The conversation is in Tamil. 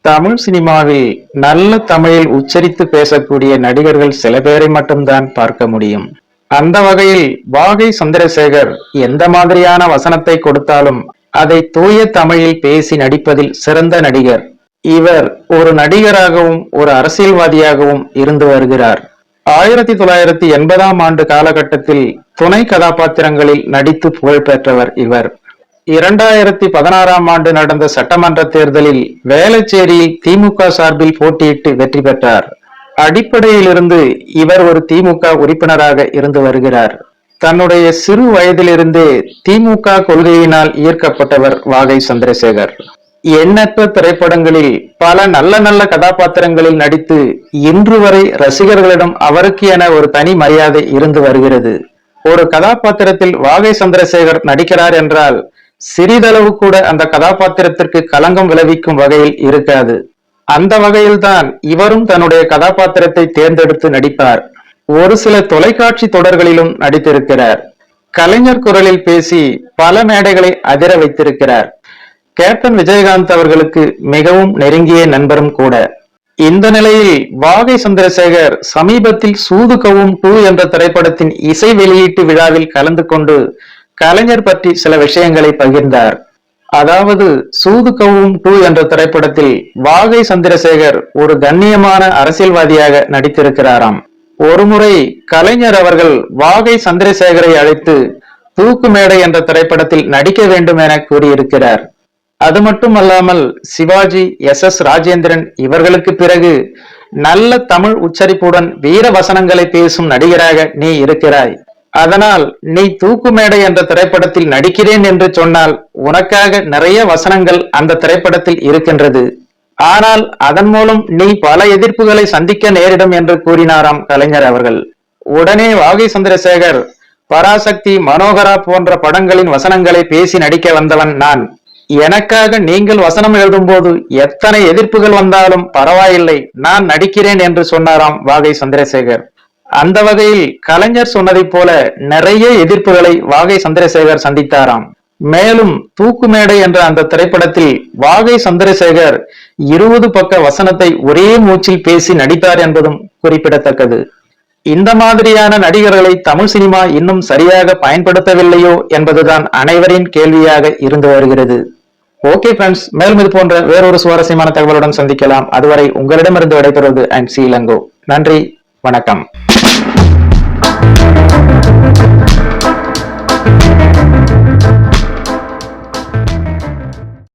தமிழ் சினிமாவில் நல்ல தமிழில் உச்சரித்து பேசக்கூடிய நடிகர்கள் சில பேரை மட்டும்தான் பார்க்க முடியும். அந்த வகையில் வாகை சந்திரசேகர் எந்த மாதிரியான வசனத்தை கொடுத்தாலும் அதை தூய தமிழில் பேசி நடிப்பதில் சிறந்த நடிகர். இவர் ஒரு நடிகராகவும் ஒரு அரசியல்வாதியாகவும் இருந்து வருகிறார். 1980ஆம் ஆண்டு காலகட்டத்தில் துணை கதாபாத்திரங்களில் நடித்து புகழ் பெற்றவர் இவர். 2016ஆம் ஆண்டு நடந்த சட்டமன்ற தேர்தலில் வேளச்சேரியில் திமுக சார்பில் போட்டியிட்டு வெற்றி பெற்றார். அடிப்படையிலிருந்து இவர் ஒரு திமுக உறுப்பினராக இருந்து வருகிறார். தன்னுடைய சிறு வயதிலிருந்தே திமுக கொள்கையினால் ஈர்க்கப்பட்டவர் வாகை சந்திரசேகர். எண்ணற்ற திரைப்படங்களில் பல நல்ல நல்ல கதாபாத்திரங்களில் நடித்து இன்று வரை ரசிகர்களிடம் அவருக்கு என ஒரு தனி மரியாதை இருந்து வருகிறது. ஒரு கதாபாத்திரத்தில் வாகை சந்திரசேகர் நடிக்கிறார் என்றால் சிறிதளவு கூட அந்த கதாபாத்திரத்திற்கு களங்கம் விளைவிக்கும் வகையில் இருக்காது. அந்த வகையில்தான் இவரும் தன்னுடைய கதாபாத்திரத்தை தேர்ந்தெடுத்து நடிப்பார். ஒரு சில தொலைக்காட்சி தொடர்களிலும் நடித்திருக்கிறார். கலைஞர் குரலில் பேசி பல மேடைகளை அதிர வைத்திருக்கிறார். கேப்டன் விஜயகாந்த் அவர்களுக்கு மிகவும் நெருங்கிய நண்பரும் கூட. இந்த நிலையில் வாகை சந்திரசேகர் சமீபத்தில் சூது கவ்வும் 2 என்ற திரைப்படத்தின் இசை வெளியீட்டு விழாவில் கலந்து கொண்டு கலைஞர் பற்றி சில விஷயங்களை பகிர்ந்தார். அதாவது சூது கவ்வும் 2 என்ற திரைப்படத்தில் வாகை சந்திரசேகர் ஒரு கண்ணியமான அரசியல்வாதியாக நடித்திருக்கிறாராம். ஒருமுறை கலைஞர் அவர்கள் வாகை சந்திரசேகரை அழைத்து தூக்கு மேடை என்ற திரைப்படத்தில் நடிக்க வேண்டும் என கூறியிருக்கிறார். அது மட்டுமல்லாமல் சிவாஜி, எஸ் ராஜேந்திரன் இவர்களுக்கு பிறகு நல்ல தமிழ் உச்சரிப்புடன் வீர வசனங்களை பேசும் நடிகராக நீ இருக்கிறாய். அதனால் நீ தூக்கு மேடை என்ற திரைப்படத்தில் நடிக்கிறேன் என்று சொன்னால் உனக்காக நிறைய வசனங்கள் அந்த திரைப்படத்தில் இருக்கின்றது. ஆனால் அதன் மூலம் நீ பல எதிர்ப்புகளை சந்திக்க நேரிடும் என்று கூறினாராம் கலைஞர் அவர்கள். உடனே வாகை சந்திரசேகர், பராசக்தி, மனோகரா போன்ற படங்களின் வசனங்களை பேசி நடிக்க வந்தவன் நான். எனக்காக நீங்கள் வசனம் எழுதும் போது எத்தனை எதிர்ப்புகள் வந்தாலும் பரவாயில்லை, நான் நடிக்கிறேன் என்று சொன்னாராம் வாகை சந்திரசேகர். அந்த வகையில் கலைஞர் சொன்னதை போல நிறைய எதிர்ப்புகளை வாகை சந்திரசேகர் சந்தித்தாராம். மேலும் தூக்கு மேடை என்ற அந்த திரைப்படத்தில் வாகை சந்திரசேகர் 20 பக்க வசனத்தை ஒரே மூச்சில் பேசி நடித்தார் என்பதும் குறிப்பிடத்தக்கது. இந்த மாதிரியான நடிகர்களை தமிழ் சினிமா இன்னும் சரியாக பயன்படுத்தவில்லையோ என்பதுதான் அனைவரின் கேள்வியாக இருந்து வருகிறது. ஓகே ஃப்ரெண்ட்ஸ், மேலும் இது போன்ற வேறொரு சுவாரஸ்யமான தகவலுடன் சந்திக்கலாம். அதுவரை உங்களிடமிருந்து விடைபெறுவது ஐம் சி இளங்கோ. நன்றி, வணக்கம்.